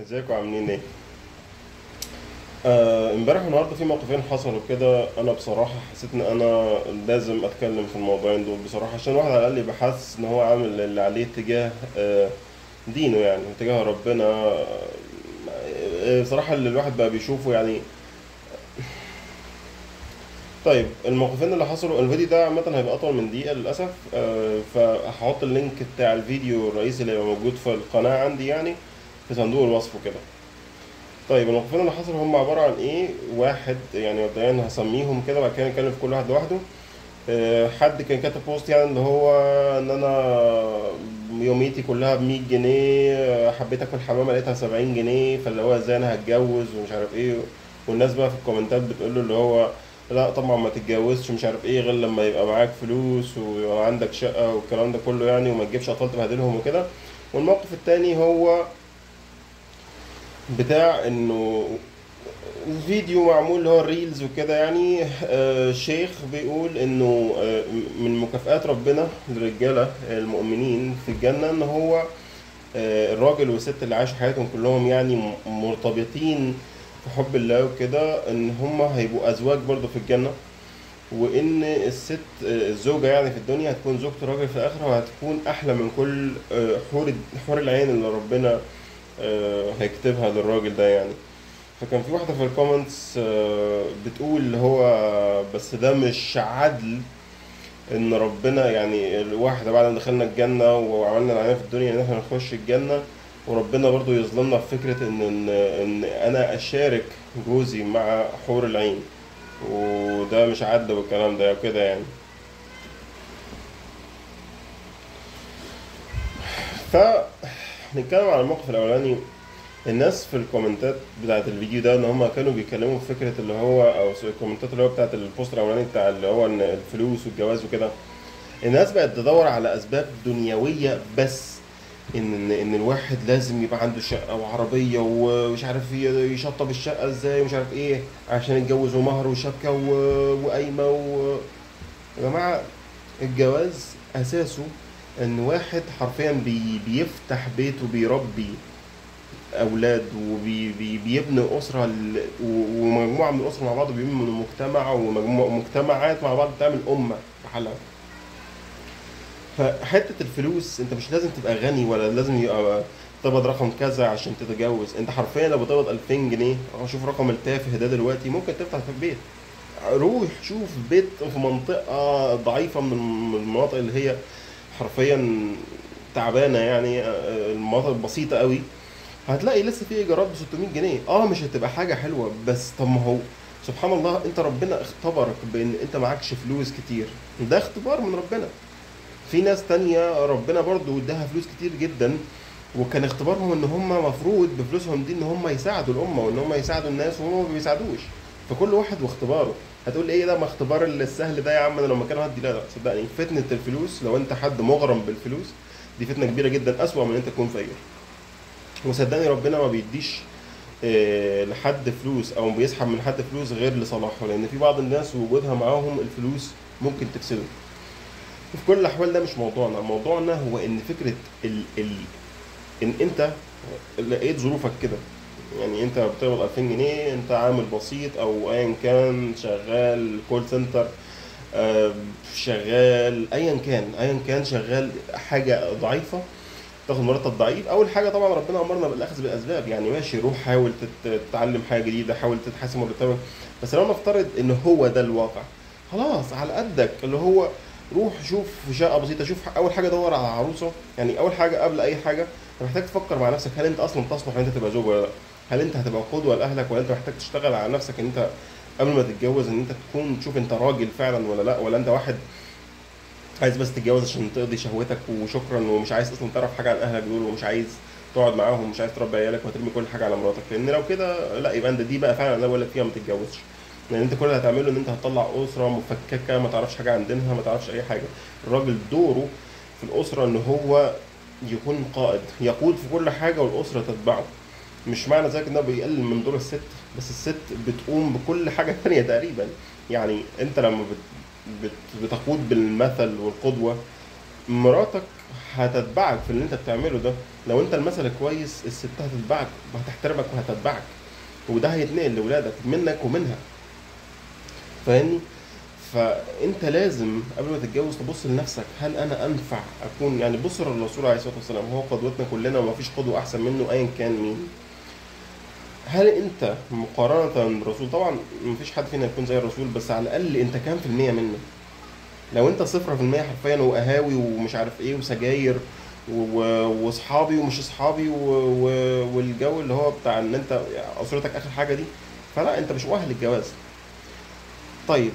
ازيكم عاملين ايه؟ امبارح والنهارده في موقفين حصلوا كده. انا بصراحه حسيت ان انا لازم اتكلم في الموضوعين دول بصراحه، عشان الواحد على الاقل يبقى حاسس ان هو عامل اللي عليه تجاه دينه، يعني تجاه ربنا. بصراحه اللي الواحد بقى بيشوفه يعني. طيب الموقفين اللي حصلوا، الفيديو ده عامه هيبقى اطول من دقيقه للاسف. فهحط اللينك بتاع الفيديو الرئيسي اللي هيبقى موجود في القناه عندي يعني في صندوق الوصف وكده. طيب الموقفين اللي حصلوا هم عبارة عن ايه؟ واحد يعني مبدئيا هسميهم كده، بعد كده نتكلم في كل واحد لوحده. حد كان كاتب بوست يعني اللي هو ان انا يوميتي كلها ب100 جنيه، حبيت اكل حمامة لقيتها 70 جنيه، فاللي هو ازاي انا هتجوز ومش عارف ايه. والناس بقى في الكومنتات بتقول له اللي هو لا طبعا ما تتجوزش مش عارف ايه غير لما يبقى معاك فلوس ويبقى عندك شقة والكلام ده كله يعني، وما تجيبش اطفال تبهدلهم وكده. والموقف التاني هو بتاع انه فيديو معمول اللي هو الريلز وكده يعني. شيخ بيقول انه من مكافآت ربنا للرجاله المؤمنين في الجنه ان هو الراجل والست اللي عاشوا حياتهم كلهم يعني مرتبطين في حب الله وكده، ان هم هيبقوا ازواج برضه في الجنه. وان الست الزوجه يعني في الدنيا هتكون زوجة الراجل في الاخره، وهتكون احلى من كل حور العين اللي ربنا هيكتبها للراجل ده يعني. فكان في واحدة في الكومنتس بتقول اللي هو بس ده مش عدل ان ربنا يعني الواحدة بعد ما دخلنا الجنة وعملنا اللي علينا في الدنيا ان احنا نخش الجنة، وربنا برضو يظلمنا في فكرة ان انا اشارك جوزي مع حور العين، وده مش عدل والكلام ده وكده يعني. فنتكلم عن الموقف الاولاني. الناس في الكومنتات بتاعت الفيديو ده ان هم كانوا بيتكلموا في فكره اللي هو او الكومنتات اللي هو بتاعت البوست الاولاني بتاع اللي هو ان الفلوس والجواز وكده. الناس بقت تدور على اسباب دنيويه بس، ان الواحد لازم يبقى عنده شقه وعربيه ومش عارف يشطب الشقه ازاي ومش عارف ايه عشان يتجوز، ومهر وشبكه وقايمه يا جماعه الجواز اساسه ان واحد حرفيا بيفتح بيت وبيربي اولاد وبيبنوا اسره ومجموعه من الاسر مع بعض بيبنوا مجتمع، ومجتمعات مع بعض بتعمل امه بحالها. فحته الفلوس انت مش لازم تبقى غني ولا لازم يبقى تقبض رقم كذا عشان تتجوز. انت حرفيا لو بتقبض 2000 جنيه، شوف رقم التافه ده دلوقتي، ممكن تفتح في البيت. روح شوف بيت في منطقه ضعيفه من المناطق اللي هي حرفيا تعبانه يعني، المناطق البسيطه قوي، هتلاقي لسه في ايجارات ب 600 جنيه. مش هتبقى حاجه حلوه، بس طب ما هو سبحان الله انت ربنا اختبرك بان انت معكش فلوس كتير، ده اختبار من ربنا. في ناس تانية ربنا برضو اداها فلوس كتير جدا، وكان اختبارهم ان هم مفروض بفلوسهم دي ان هم يساعدوا الامه وان هم يساعدوا الناس، وهم ما بيساعدوش. فكل واحد واختباره. هتقول ايه ده؟ ما اختبار السهل ده يا عم، انا لو مكان هدي. لا لا صدقني، فتنه الفلوس لو انت حد مغرم بالفلوس دي فتنه كبيره جدا، اسوأ من انت تكون فقير. وصدقني ربنا ما بيديش لحد فلوس او بيسحب من حد فلوس غير لصلاحه، لان في بعض الناس وجودها معاهم الفلوس ممكن تفسده. وفي كل الاحوال ده مش موضوعنا. موضوعنا هو ان فكره ان انت لقيت ظروفك كده، يعني انت بتقبض 2000 جنيه، انت عامل بسيط او ايا كان، شغال كول سنتر، شغال ايا كان شغال حاجه ضعيفه، تاخد مرتب ضعيف. اول حاجه طبعا ربنا امرنا بالاخذ بالاسباب، يعني ماشي روح حاول تتعلم حاجه جديده، حاول تتحسن مرتبك. بس لو نفترض ان هو ده الواقع، خلاص على قدك اللي هو روح شوف في شقه بسيطه. شوف اول حاجه دور على عروسه، يعني اول حاجه قبل اي حاجه انت محتاج تفكر مع نفسك هل انت اصلا تصلح ان انت تبقى زوج ولا لا؟ هل انت هتبقى قدوه لاهلك، ولا انت محتاج تشتغل على نفسك ان انت قبل ما تتجوز ان انت تكون تشوف انت راجل فعلا ولا لا، ولا انت واحد عايز بس تتجوز عشان تقضي شهوتك وشكرا، ومش عايز اصلا تعرف حاجه عن اهلك دول، ومش عايز تقعد معاهم، ومش عايز تربي عيالك وهترمي كل حاجه على مراتك. لان لو كده لا، يبقى انت دي بقى فعلا انا بقول لك فيها ما تتجوزش. لان انت كل اللي هتعمله ان انت هتطلع اسره مفككه ما تعرفش حاجه عن دينها، ما تعرفش اي حاجه. الراجل دوره في الاسره ان هو يكون قائد، يقود في كل حاجه والاسره تتبعه. مش معنى ذلك انه بيقلل من دور الست، بس الست بتقوم بكل حاجه تانية تقريبا. يعني انت لما بتقود بالمثل والقدوه، مراتك هتتبعك في اللي انت بتعمله ده. لو انت المثل كويس، الست هتتبعك وهتحترمك وهتتبعك، وده هيتنقل لاولادك منك ومنها. فاهمني؟ فانت لازم قبل ما تتجوز تبص لنفسك، هل انا انفع اكون، يعني بص للرسول عليه الصلاه والسلام، هو قدوتنا كلنا ومفيش قدوه احسن منه ايا كان مين. هل انت مقارنه بالرسول، طبعا مفيش حد فينا يكون زي الرسول، بس على الاقل انت كام في المية منه؟ لو انت 0% حرفيا، وقهاوي ومش عارف ايه وسجاير واصحابي ومش اصحابي والجو اللي هو بتاع ان انت اسرتك اخر حاجه دي، فلا انت مش مؤهل للجواز. طيب،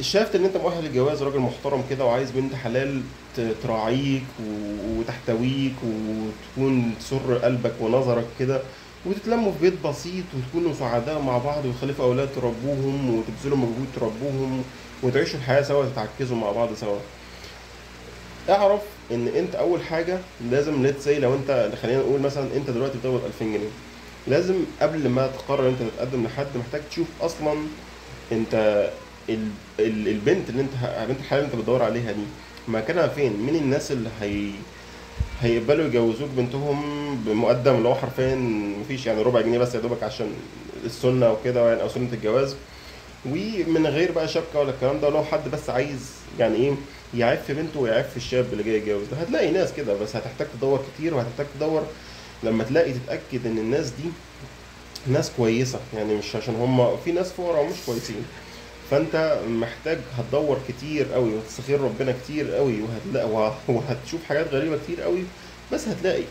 شافت ان انت مؤهل للجواز، راجل محترم كده وعايز بنت حلال تراعيك وتحتويك وتكون تسر قلبك ونظرك كده، وتتلموا في بيت بسيط وتكونوا سعداء مع بعض وتخلفوا اولاد تربوهم وتبذلوا مجهود تربوهم وتعيشوا الحياه سوا، تتعكزوا مع بعض سوا. اعرف ان انت اول حاجه لازم، ليتس سي لو انت، خلينا نقول مثلا انت دلوقتي بتقبض 2000 جنيه، لازم قبل ما تقرر انت تتقدم لحد، محتاج تشوف اصلا انت البنت اللي انت، بنت الحلال اللي انت بتدور عليها دي مكانها فين، مين الناس اللي هيقبلوا يجوزوك بنتهم بمقدم اللي هو حرفيا مفيش، يعني ربع جنيه بس يا دوبك عشان السنه وكده يعني، او سنه الجواز، ومن غير بقى شبكه ولا الكلام ده. لو حد بس عايز يعني ايه يعف بنته ويعف الشاب اللي جاي يتجوز ده، هتلاقي ناس كده، بس هتحتاج تدور كتير، وهتحتاج تدور لما تلاقي تتاكد ان الناس دي ناس كويسه، يعني مش عشان هم في ناس فقراء ومش كويسين. فانت محتاج هتدور كتير قوي وتستخير ربنا كتير قوي، وهتلاقي وهتشوف حاجات غريبه كتير قوي، بس هتلاقي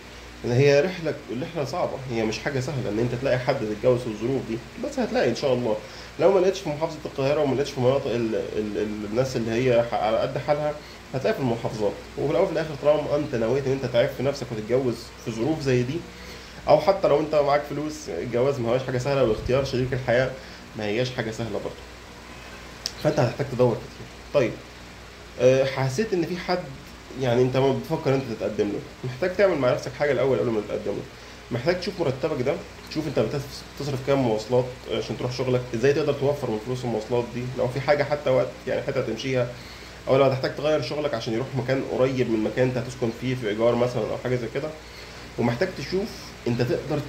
ان هي الرحله صعبه، هي مش حاجه سهله ان انت تلاقي حد تتجوز في الظروف دي، بس هتلاقي ان شاء الله. لو ما لقيتش في محافظه القاهره وما لقيتش في مناطق الناس اللي هي على قد حالها، هتلاقي في المحافظات. وفي الاول وفي الاخر طالما انت نويت ان انت تعرف في نفسك وتتجوز في ظروف زي دي، او حتى لو انت معاك فلوس، الجواز ما هوش حاجه سهله، واختيار شريك الحياه ما هياش حاجه سهله برضه. فانت هتحتاج تدور كتير. طيب، حسيت ان في حد يعني انت ما بتفكر انت تتقدم له، محتاج تعمل مع نفسك حاجه الاول قبل ما تتقدم له. محتاج تشوف مرتبك ده، تشوف انت بتصرف كام مواصلات عشان تروح شغلك، ازاي تقدر توفر من فلوس المواصلات دي، لو في حاجه حتى وقت يعني حتى تمشيها، او لو هتحتاج تغير شغلك عشان يروح مكان قريب من المكان انت هتسكن فيه في ايجار مثلا او حاجه زي كده. ومحتاج تشوف انت تقدر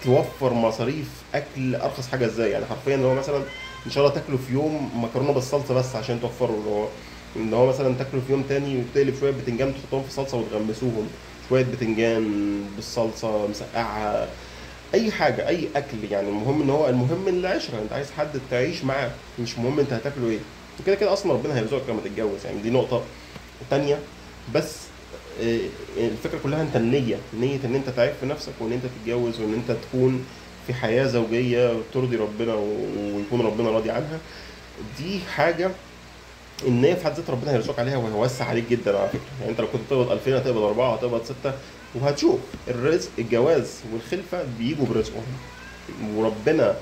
توفر مصاريف اكل ارخص حاجه ازاي، يعني حرفيا اللي هو مثلا ان شاء الله تاكلوا في يوم مكرونه بالصلصه بس عشان توفروا، اللي هو مثلا تاكلوا في يوم تاني وتقلب شويه بتنجان تحطهم في صلصه وتغمسوهم، شويه بتنجان بالصلصه مسقعه، اي حاجه اي اكل يعني. المهم ان هو المهم العشره، انت عايز حد تعيش معاه، مش مهم انت هتاكله ايه. وكده كده اصلا ربنا هيرزقك لما تتجوز، يعني دي نقطه تانية. بس الفكره كلها انت نيه ان انت تعيش في نفسك وان انت تتجوز وان انت تكون في حياه زوجيه ترضي ربنا ويكون ربنا راضي عنها. دي حاجه النيه في حد ذات ربنا هيرزقك عليها وهيوسع عليك جدا على فكره. يعني انت لو كنت تقبض 2000 هتقبض 4 هتقبض 6، وهتشوف الرزق، الجواز والخلفه بيجوا برزقهم، وربنا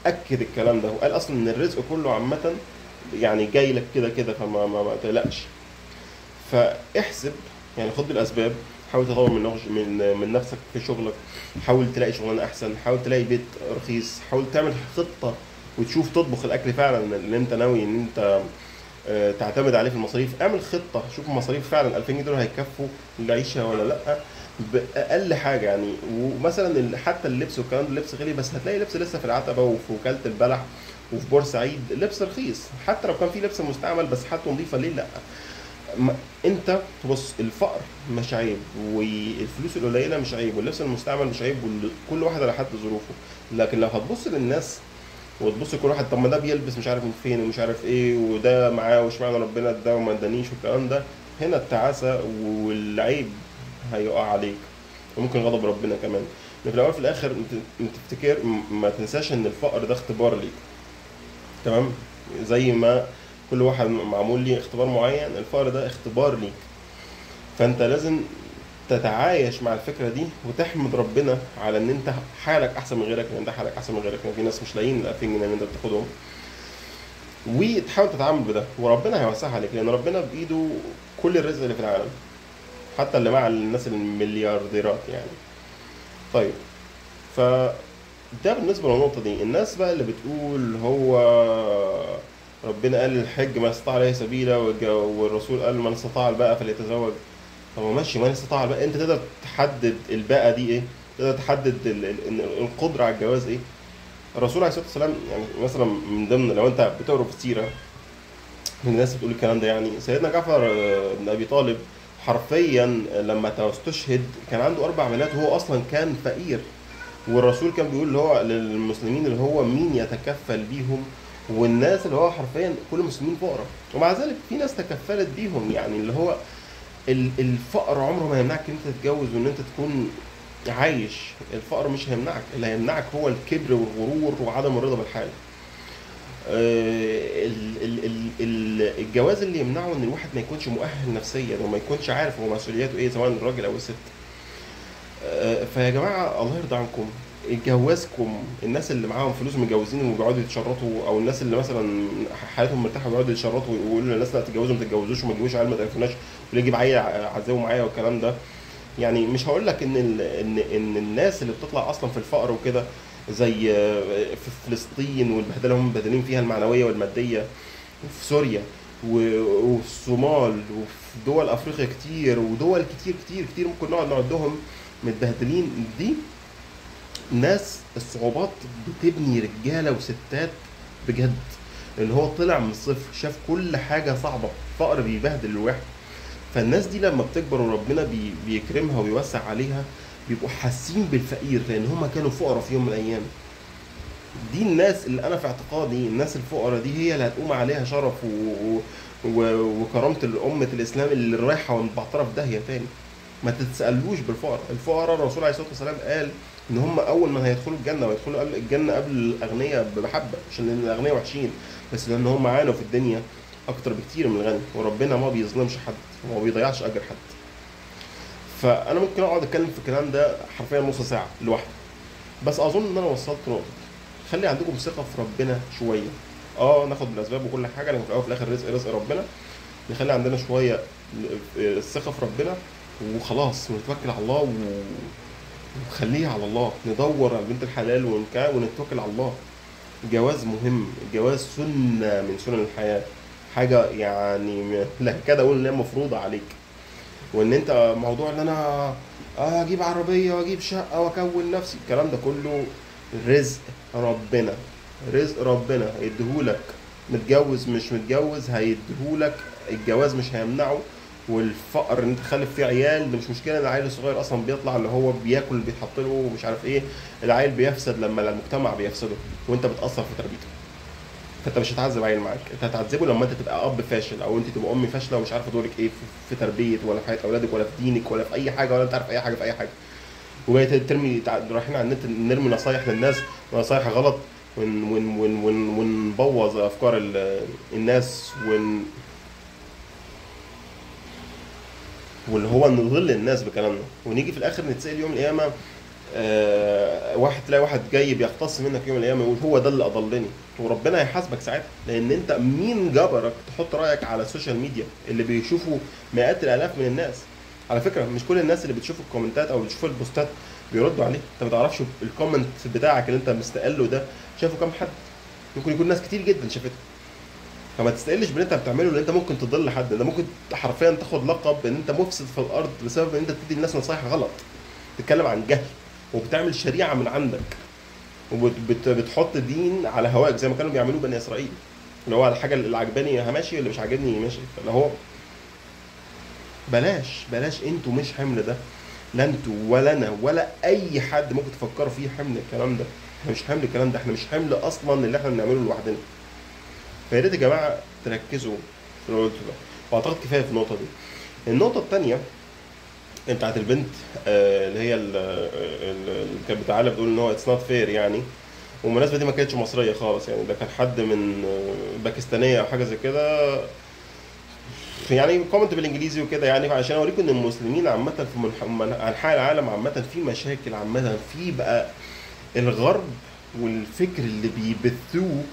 اكد الكلام ده وقال اصلا ان الرزق كله عامه يعني جاي لك كده كده، فما ما تقلقش. فاحسب يعني، خد بالاسباب، حاول تطور من نفسك في شغلك، حاول تلاقي شغلانه احسن، حاول تلاقي بيت رخيص، حاول تعمل خطه وتشوف تطبخ الاكل فعلا اللي انت ناوي ان انت تعتمد عليه في المصاريف. اعمل خطه، شوف المصاريف فعلا 2000 جنيه دول هيكفوا العيشه ولا لا، باقل حاجه يعني. ومثلا حتى اللبس والكلام ده، اللبس غالي بس هتلاقي لبس لسه في العتبه وفي وكاله البلح وفي بورسعيد لبس رخيص، حتى لو كان في لبس مستعمل بس حالته نظيفه، ليه لا؟ انت تبص، الفقر مش عيب، والفلوس القليله مش عيب، واللبس المستعمل مش عيب، كل واحد على حد ظروفه. لكن لو هتبص للناس وتبص كل واحد، طب ما ده بيلبس مش عارف من فين ومش عارف ايه، وده معاه وش معنى ربنا ده وما ادانيش والكلام ده، هنا التعاسه والعيب هيقع عليك، وممكن غضب ربنا كمان. لكن في الاول في الاخر انت تفتكر، ما تنساش ان الفقر ده اختبار ليك، تمام؟ زي ما كل واحد معمول ليه اختبار معين، الفقر ده اختبار ليك. فانت لازم تتعايش مع الفكره دي وتحمد ربنا على ان انت حالك احسن من غيرك، لان انت حالك احسن من غيرك، يعني في ناس مش لاقيين ال 2000 جنيه اللي انت بتاخدهم، وتحاول تتعامل بده، وربنا هيوسعها عليك، لان ربنا بايده كل الرزق اللي في العالم، حتى اللي مع الناس المليارديرات يعني. طيب، ف ده بالنسبه للنقطه دي. الناس بقى اللي بتقول هو ربنا قال الحج ما استطاع عليه سبيلا، والرسول قال من استطاع الباء فليتزوج، طب ماشي، ما استطاع الباء، انت تقدر تحدد الباءة دي ايه؟ تقدر تحدد القدرة على الجواز ايه؟ الرسول عليه الصلاة والسلام يعني مثلا من ضمن، لو انت بتقرا في السيرة من الناس بتقول الكلام ده، يعني سيدنا جعفر بن ابي طالب حرفيا لما استشهد كان عنده 4 بنات وهو اصلا كان فقير. والرسول كان بيقول اللي هو للمسلمين اللي هو مين يتكفل بيهم، والناس اللي هو حرفيا كل المسلمين فقراء، ومع ذلك في ناس تكفلت بيهم. يعني اللي هو الفقر عمره ما يمنعك ان انت تتجوز وان انت تكون عايش. الفقر مش هيمنعك، اللي هيمنعك هو الكبر والغرور وعدم الرضا بالحال. الجواز اللي يمنعه ان الواحد ما يكونش مؤهل نفسيا وما يكونش عارف هو مسؤولياته ايه، سواء الراجل او الست. فيا جماعه الله يرضى عنكم، جوازكم الناس اللي معاهم فلوس متجوزين وبيقعدوا يتشرطوا، او الناس اللي مثلا حياتهم مرتاحه وبيقعدوا يتشرطوا ويقولوا للناس لا تتجوزوا ما تتجوزوش وما تجيبوش عيال ما تعرفوناش واللي يجيب عيل عزاوه معايا والكلام ده. يعني مش هقول لك ان ان الناس اللي بتطلع اصلا في الفقر وكده زي في فلسطين والبهدله هم مبهدلين فيها المعنويه والماديه، وفي سوريا وفي الصومال وفي دول افريقيا كتير ودول كتير كتير كتير ممكن نقعد نعدهم متبهدلين دي. ناس الصعوبات بتبني رجاله وستات بجد، اللي هو طلع من الصفر شاف كل حاجه صعبه، فقر بيبهدل الواحد. فالناس دي لما بتكبر وربنا بيكرمها ويوسع عليها بيبقوا حاسين بالفقير لان هم كانوا فقراء في يوم من الايام. دي الناس اللي انا في اعتقادي الناس الفقراء دي هي اللي هتقوم عليها شرف وكرامه الامه الاسلام اللي رايحه ومتبعتره في داهيه تاني. ما تتسالوش بالفقراء. الفقراء الرسول عليه الصلاه والسلام قال ان هم اول ما هيدخلوا الجنه، ويدخلوا الجنه قبل الاغنياء بحبه، مش ان الاغنياء وحشين، بس لان هم عانوا في الدنيا اكتر بكتير من الغني، وربنا ما بيظلمش حد وما بيضيعش اجر حد. فانا ممكن اقعد اتكلم في الكلام ده حرفيا نص ساعه لوحده، بس اظن ان انا وصلت نقطه. خلي عندكم ثقه في ربنا شويه. ناخد بالاسباب وكل حاجه، لكن في الاول وفي الاخر رزق ربنا. نخلي عندنا شويه الثقه في ربنا وخلاص، ونتوكل على الله وخليها على الله، ندور على بنت الحلال ونتوكل على الله. الجواز مهم، الجواز سنة من سنن الحياة، حاجة يعني لا كده أقول إن هي مفروضة عليك. وإن أنت موضوع إن أنا أجيب عربية وأجيب شقة وأكون نفسي، الكلام ده كله رزق ربنا. رزق ربنا هيديهولك، متجوز مش متجوز هيديهولك. الجواز مش هيمنعه، والفقر ان انت تخلف فيه عيال ده مش مشكله. العيل الصغير اصلا بيطلع اللي هو بياكل بيتحط له ومش عارف ايه. العيل بيفسد لما المجتمع بيفسده وانت بتاثر في تربيته. فانت مش هتعذب عيل معاك، انت هتعذبه لما انت تبقى اب فاشل، او انت تبقى ام فاشله ومش عارفه دورك ايه في تربيه ولا في حياه اولادك ولا في دينك ولا في اي حاجه، ولا انت عارف اي حاجه في اي حاجه. وجاي ترمي رايحين على النت نرمي نصايح للناس، نصايح غلط، ونبوظ افكار الناس واللي هو نضل الناس بكلامنا، ونيجي في الاخر نتسال يوم القيامه. تلاقي واحد جاي بيختص منك يوم القيامه يقول هو ده اللي اضلني، وربنا هيحاسبك ساعتها. لان انت مين جبرك تحط رايك على السوشيال ميديا اللي بيشوفوا مئات الالاف من الناس؟ على فكره مش كل الناس اللي بتشوف الكومنتات او بتشوف البوستات بيردوا عليه. انت ما تعرفش الكومنت بتاعك اللي انت مستقله ده شافه كام حد. ممكن يكون ناس كتير جدا شافته. فما تستقلش باللي انت بتعمله، لان انت ممكن تضل حد. انت ممكن حرفيا تاخد لقب ان انت مفسد في الارض بسبب ان انت بتدي الناس نصايح غلط، تتكلم عن جهل، وبتعمل شريعه من عندك، وبتحط دين على هواك زي ما كانوا بيعملوه بني اسرائيل، اللي هو على الحاجه اللي عجباني ماشي واللي مش عاجبني ماشي. فاللي هو بلاش انتوا مش حمل ده. لا انتوا ولا انا ولا اي حد ممكن تفكروا فيه حمل الكلام ده. احنا مش حمل الكلام ده، احنا مش حمل اصلا اللي احنا بنعمله لوحدنا. فيا ريت يا جماعه تركزوا في اللي قلته ده، واعتقد كفايه في النقطه دي. النقطه الثانيه بتاعت البنت اللي هي اللي كانت بتعلق بتقول ان هو اتس نوت فير يعني. والمناسبه دي ما كانتش مصريه خالص، يعني ده كان حد من باكستانيه او حاجه زي كده، يعني كومنت بالانجليزي وكده. يعني عشان اوريكم ان المسلمين عامه في انحاء العالم عامه في مشاكل عامه في بقى الغرب والفكر اللي بيبثوه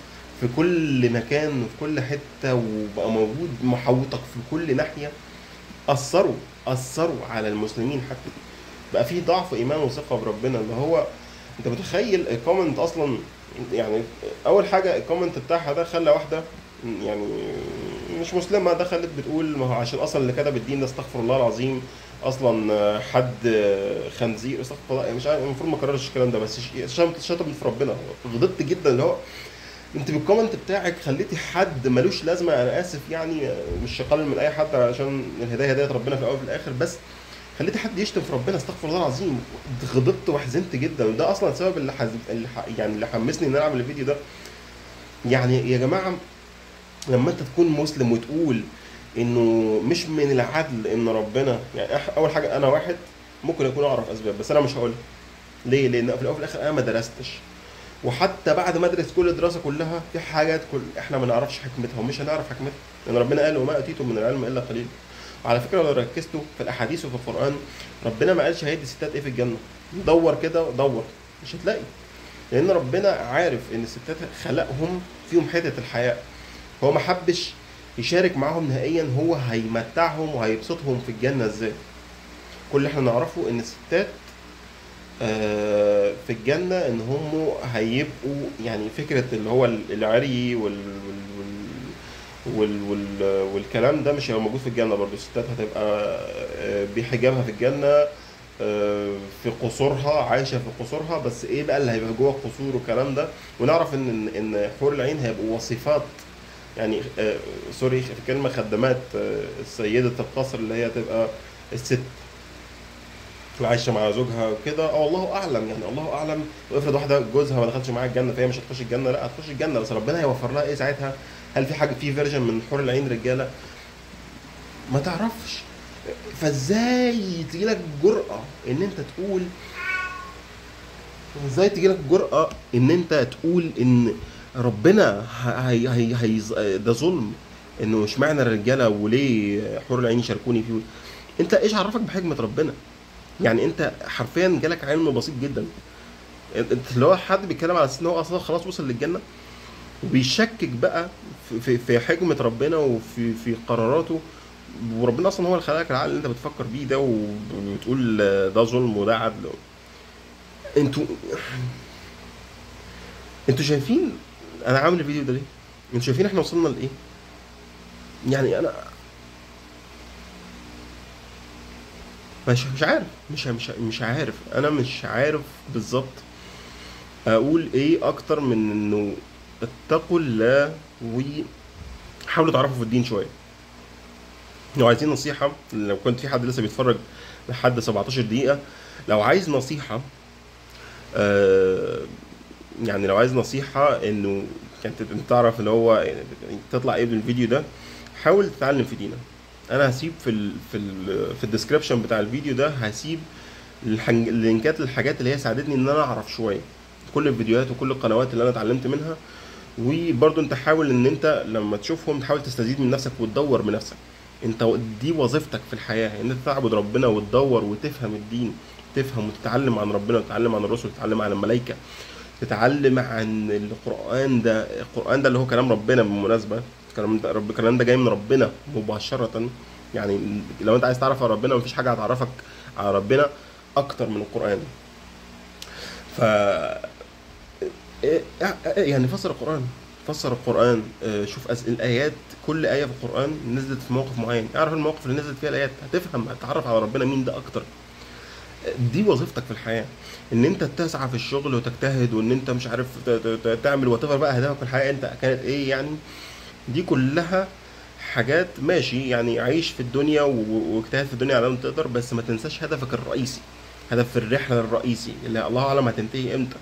في كل مكان وفي كل حته، وبقى موجود محوطك في كل ناحيه. اثروا على المسلمين حتى. بقى في ضعف ايمان وثقه بربنا. اللي هو انت متخيل الكومنت اصلا؟ يعني اول حاجه الكومنت بتاعها ده خلى واحده يعني مش مسلمه دخلت بتقول ما هو عشان اصلا اللي كتب الدين ده استغفر الله العظيم اصلا حد خنزير، استغفر الله يعني، مش عارف المفروض ما اكررش الكلام ده، بس شتمت في ربنا. غضبت جدا، اللي هو انت بالكومنت بتاعك خليتي حد ملوش لازمه، انا اسف يعني مش هقلل من اي حد عشان الهدايه هدايه ربنا في الاول وفي الاخر، بس خليتي حد يشتم في ربنا، استغفر الله العظيم. غضبت وحزنت جدا، وده اصلا السبب يعني اللي حمسني ان انا اعمل الفيديو ده. يعني يا جماعه، لما انت تكون مسلم وتقول انه مش من العدل ان ربنا يعني اول حاجه، انا واحد ممكن اكون اعرف اسباب بس انا مش هقولها. ليه؟ لان في الاول وفي الاخر انا ما درستش، وحتى بعد ما ادرس كل الدراسه كلها في حاجات احنا ما نعرفش حكمتها ومش هنعرف حكمتها، لان ربنا قال وما اتيتم من العلم الا قليل. وعلى فكره لو ركزتوا في الاحاديث وفي القران، ربنا ما قالش هيدي ستات ايه في الجنه. دور كده دور مش هتلاقي، لان ربنا عارف ان الستات خلقهم فيهم حته الحياء، هو ما حبش يشارك معاهم نهائيا هو هيمتعهم وهيبسطهم في الجنه ازاي. كل اللي احنا نعرفه ان الستات في الجنة ان هم هيبقوا يعني فكرة اللي هو العري والكلام ده مش هيبقى موجود في الجنة برضو. الستات هتبقى بحجابها في الجنة، في قصورها، عايشة في قصورها، بس ايه بقى اللي هيبقى جوه القصور والكلام ده. ونعرف ان حور العين هيبقوا وصفات يعني سوري في كلمة خدمات سيدة القصر اللي هي تبقى الست عايشه مع زوجها وكده. الله اعلم يعني، الله اعلم. وافرض واحده جوزها ما دخلش معاها الجنه فهي مش هتخش الجنه، لا هتخش الجنه، بس ربنا هيوفر لها ايه ساعتها؟ هل في حاجه في فيرجن من حور العين رجاله؟ ما تعرفش. فازاي تجي لك جرأة ان انت تقول، ازاي تجي لك جرأة ان انت تقول ان ربنا هي ده ظلم، انه اشمعنى الرجاله وليه حور العين يشاركوني فيه؟ انت ايش عرفك بحكمه ربنا؟ يعني انت حرفيا جالك علم بسيط جدا. انت اللي هو حد بيتكلم على اساس ان هو اصلا خلاص وصل للجنه، وبيشكك بقى في حكمه ربنا وفي قراراته. وربنا اصلا هو اللي خلقك العقل اللي انت بتفكر بيه ده، وبتقول ده ظلم وده عدل. انتوا انتوا شايفين انا عامل الفيديو ده ليه؟ انتوا شايفين احنا وصلنا لايه؟ يعني انا مش عارف، مش عارف، انا مش عارف بالظبط اقول ايه اكتر من انه اتقوا الله وحاولوا تعرفوا في الدين شويه. لو عايزين نصيحه، لو كنت في حد لسه بيتفرج لحد 17 دقيقه، لو عايز نصيحه آه يعني لو عايز نصيحه انه كانت انت تعرف اللي هو يعني تطلع ايه من الفيديو ده، حاول تتعلم في دينك. انا هسيب في الديسكربشن بتاع الفيديو ده هسيب اللينكات للحاجات اللي هي ساعدتني ان انا اعرف شويه، كل الفيديوهات وكل القنوات اللي انا اتعلمت منها. وبرضه انت حاول ان انت لما تشوفهم تحاول تستزيد من نفسك وتدور بنفسك. انت دي وظيفتك في الحياه، ان انت تعبد ربنا وتدور وتفهم الدين، تفهم وتتعلم عن ربنا وتتعلم عن الرسل وتتعلم عن الملائكه، تتعلم عن القران ده. القران ده اللي هو كلام ربنا بالمناسبه، الكلام ده جاي من ربنا مباشره. يعني لو انت عايز تعرف عن ربنا مفيش حاجه هتعرفك على ربنا اكتر من القران. ف يعني فسر القرآن، فسر القرآن. شوف الآيات، كل آية في القرآن نزلت في موقف معين، اعرف الموقف اللي نزلت فيها الآيات، هتفهم هتتعرف على ربنا مين ده أكتر. دي وظيفتك في الحياة، إن أنت تسعى في الشغل وتجتهد، وإن أنت مش عارف تعمل وتفر بقى أهدافك في الحياة أنت كانت إيه يعني. دي كلها حاجات ماشي يعني، عيش في الدنيا واجتهد في الدنيا على قد ما تقدر، بس ما تنساش هدفك الرئيسي، هدف الرحلة الرئيسي اللي الله أعلم هتنتهي إمتى.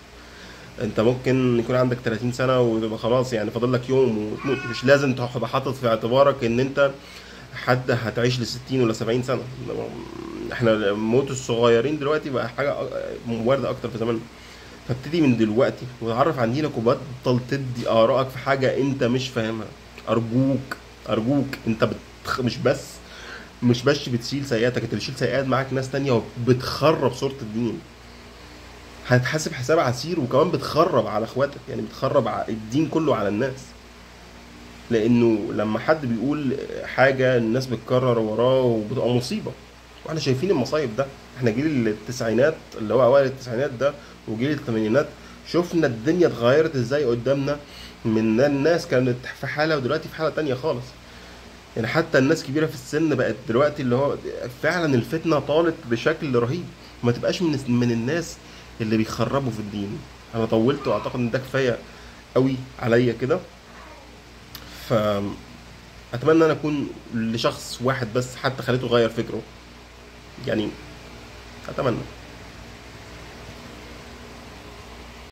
انت ممكن يكون عندك 30 سنه وتبقى خلاص يعني فاضل لك يوم وتموت، مش لازم تبقى حاطط في اعتبارك ان انت حد هتعيش ل 60 ولا 70 سنه. احنا موت الصغيرين دلوقتي بقى حاجه وارده اكتر في زماننا. فابتدي من دلوقتي وتعرف عن دينك، وبطل تدي ارائك في حاجه انت مش فاهمها. ارجوك ارجوك، انت مش بس بتشيل سيئاتك، انت بتشيل سيئات معاك ناس تانية وبتخرب صورة الدين. هتحاسب حساب عسير، وكمان بتخرب على اخواتك، يعني بتخرب الدين كله على الناس. لانه لما حد بيقول حاجه الناس بتكرر وراه وبتبقى مصيبه. واحنا شايفين المصايب ده، احنا جيل التسعينات اللي هو اوائل التسعينات ده وجيل الثمانينات، شفنا الدنيا اتغيرت ازاي قدامنا، من الناس كانت في حاله ودلوقتي في حاله تانية خالص. يعني حتى الناس كبيرة في السن بقت دلوقتي اللي هو فعلا الفتنة طالت بشكل رهيب. ما تبقاش من الناس اللي بيخربوا في الدين. انا طولت واعتقد ان ده كفاية قوي عليا كده. فاتمنى ان انا اكون لشخص واحد بس حتى خليته يغير فكره، يعني اتمنى.